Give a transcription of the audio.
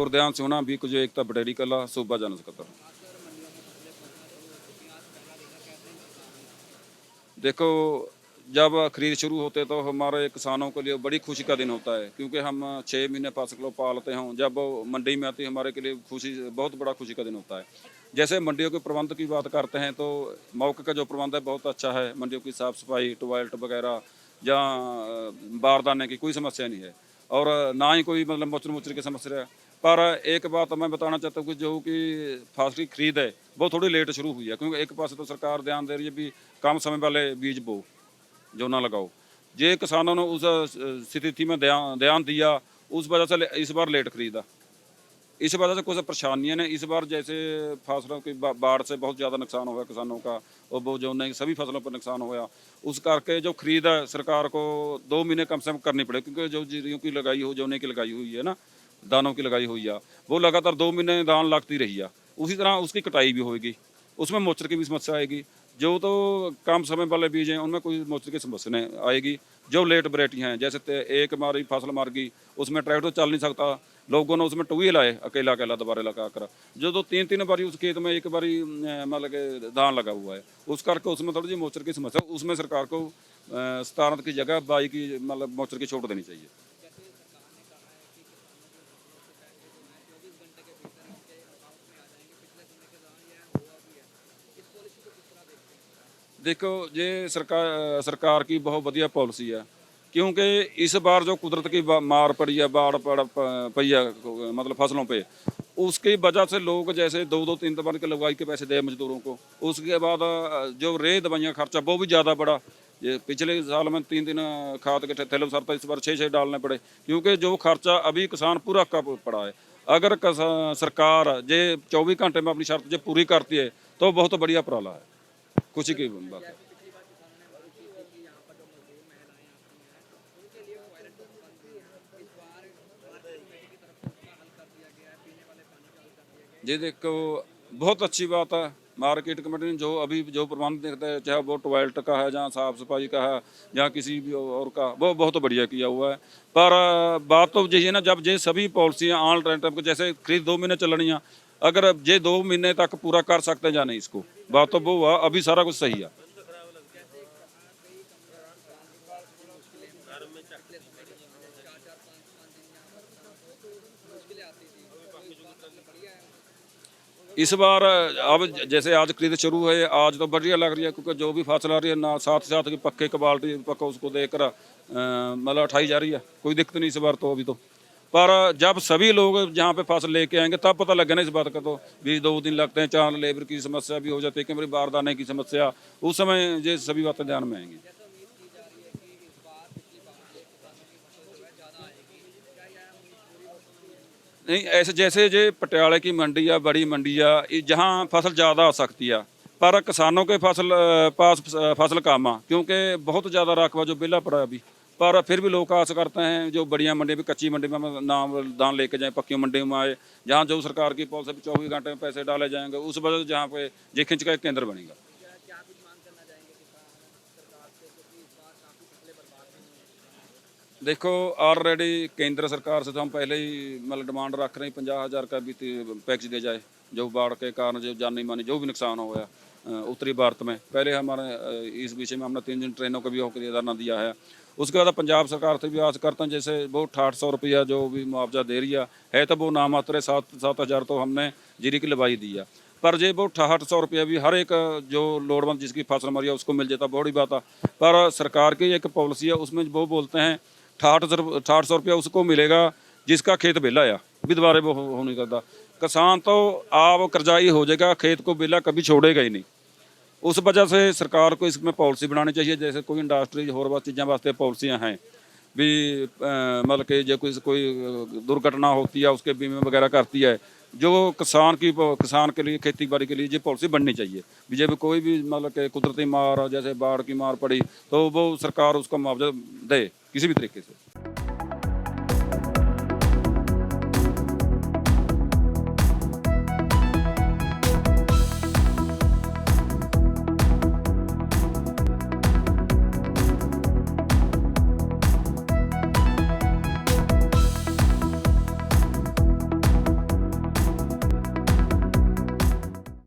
गुरध्यान सोना भी कुछ एकता बटेरी कला सूबा जन सकत्तर। देखो, जब खरीद शुरू होते तो हमारे किसानों के लिए बड़ी खुशी का दिन होता है, क्योंकि हम 6 महीने फसलों पालते हों, जब वो मंडी में आती है हमारे के लिए खुशी, बहुत बड़ा खुशी का दिन होता है। जैसे मंडियों के प्रबंध की बात करते हैं तो मौके का जो प्रबंध है बहुत अच्छा है। मंडियों की साफ़ सफाई, टॉयलेट वगैरह, जहाँ बारदाने की कोई समस्या नहीं है, और ना ही कोई मतलब मोचर मोचर की समस्या है। पर एक बात मैं बताना चाहता हूँ कि जो कि फसल की खरीद है वो थोड़ी लेट शुरू हुई है, क्योंकि एक पास तो सरकार ध्यान दे रही है भी कम समय वाले बीज बो, जो ना लगाओ। ये किसानों ने उस स्थिति में ध्यान ध्यान दिया, उस वजह से इस बार लेट खरीदा। इस वजह से कुछ परेशानियां ने इस बार, जैसे फसलों की बाढ़ से बहुत ज़्यादा नुकसान हुआ किसानों का, और वो जो नहीं सभी फसलों पर नुकसान हुआ, उस करके जो खरीद है सरकार को 2 महीने कम से कम करनी पड़े, क्योंकि जो जीरियों की लगाई हो, जोने की लगाई हुई है ना, दानों की लगाई हुई है, वो लगातार 2 महीने दान लगती रही है। उसी तरह उसकी कटाई भी होगी, उसमें मोचर की भी समस्या आएगी। जो तो कम समय वाले बीज हैं उनमें कोई मोचर की समस्या नहीं आएगी। जो लेट वैरायटी हैं, जैसे एक हमारी फसल मर गई, उसमें ट्रैक्टर चल नहीं सकता, लोगों ने उसमें टूई लाए अकेला अकेला दोबारा लगा कर, जो तो 3-3 बारी उस खेत में एक बारी मतलब के धान लगा हुआ है, उस करके उसमें थोड़ी जी मोचर की समस्या, उसमें सरकार को 17 की जगह 22 की मतलब मोचर की छूट देनी चाहिए। देखो, ये सरकार की बहुत बढ़िया पॉलिसी है, क्योंकि इस बार जो कुदरत की मार पड़ी है, बाढ़ पड़ी है मतलब फसलों पे, उसकी वजह से लोग जैसे 2-2 3 बार के लगवाई के पैसे दे मजदूरों को। उसके बाद जो रे दवाइयाँ खर्चा वो भी ज़्यादा बढ़ा। ये पिछले साल में 3 खाद के थैले सरता, इस बार 6-6 डालने पड़े, क्योंकि जो खर्चा अभी किसान पूरा का पड़ा है। अगर सरकार ये 24 घंटे में अपनी शर्त जो पूरी करती है तो बहुत बढ़िया उपराला है, खुशी की बात है। जी देखो, बहुत अच्छी बात है। मार्केट कमेटी ने जो अभी जो प्रबंध देखते हैं, चाहे वो टॉयलेट का है, जहाँ साफ सफाई का है, जहाँ किसी भी और का, वो बहुत बढ़िया किया हुआ है। पर बात तो यही है ना, जब ये सभी पॉलिसियाँ ऑल टाइम जैसे खरीद 2 महीने चलनी है, अगर ये 2 महीने तक पूरा कर सकते हैं या नहीं, इसको बात तो वो हुआ, अभी सारा कुछ सही है। इस बार अब जैसे आज खरीद शुरू है, आज तो बढ़िया लग रही है, क्योंकि जो भी फसल आ रही है ना, साथ साथ की पक्के क्वालिटी पक्का उसको देकर मतलब उठाई जा रही है, कोई दिक्कत नहीं इस बार तो अभी तो। पर जब सभी लोग जहाँ पे फसल लेके आएंगे तब पता लगेगा ना इस बात का, तो भी 2 दिन लगते हैं, 4 लेबर की समस्या भी हो जाती है, कई बार बारदाने की समस्या, उस समय ये सभी बातें ध्यान में आएंगी। नहीं, ऐसे जैसे जे पटियाले की मंडी या बड़ी मंडी या जहाँ फसल ज़्यादा आ सकती है, पर किसानों के पास फसल कम आ, क्योंकि बहुत ज़्यादा रकबा जो बिला पड़ा है अभी। पर फिर भी लोग आस करते हैं जो बढ़िया मंडी में, कच्ची मंडी में हम नाम दान लेके जाएं, पक्की मंडी में आए, जहाँ जो सरकार की पॉलिसी 24 घंटे में पैसे डाले जाएंगे, उस वजह से जहाँ पे जे खिंच का एक केंद्र बनेगा। देखो, ऑलरेडी केंद्र सरकार से तो हम पहले ही मतलब डिमांड रख रहे हैं, 50,000 का भी पैकेज दिया जाए, जो बाढ़ के कारण जो जानी मानी जो भी नुकसान हो गया उत्तरी भारत में। पहले हमारे इस विषय में हमने 3 दिन ट्रेनों का भी होकर धरना दिया है। उसके बाद पंजाब सरकार से भी आस करते हैं, जैसे वो 6800 रुपया जो भी मुआवजा दे रही है तो वो नाम मात्र है, 7,000 तो हमने जीरी की लवाई दी है। पर जे वो 6800 रुपया भी हर एक जो लोड़वंद जिसकी फसल मरी है उसको मिल जाता, बड़ी बात है। पर सरकार की एक पॉलिसी है, उसमें वो बोलते हैं 6800 रुपया उसको मिलेगा जिसका खेत बेला आ, भी दोबारा वो हो नहीं करता। किसान तो आप करजाई हो जाएगा, खेत को बेला कभी छोड़ेगा ही नहीं। उस वजह से सरकार को इसमें पॉलिसी बनानी चाहिए, जैसे कोई इंडस्ट्री होर बात चीज़ों वास्ते पॉलिसियाँ हैं भी, मतलब कि जो कोई दुर्घटना होती है उसके बीमे वगैरह करती है, जो किसान के लिए खेती बाड़ी के लिए ये पॉलिसी बननी चाहिए भी, जब कोई भी मतलब कि कुदरती मार जैसे बाढ़ की मार पड़ी तो वो सरकार उसका मुआवजा दे किसी भी तरीके से।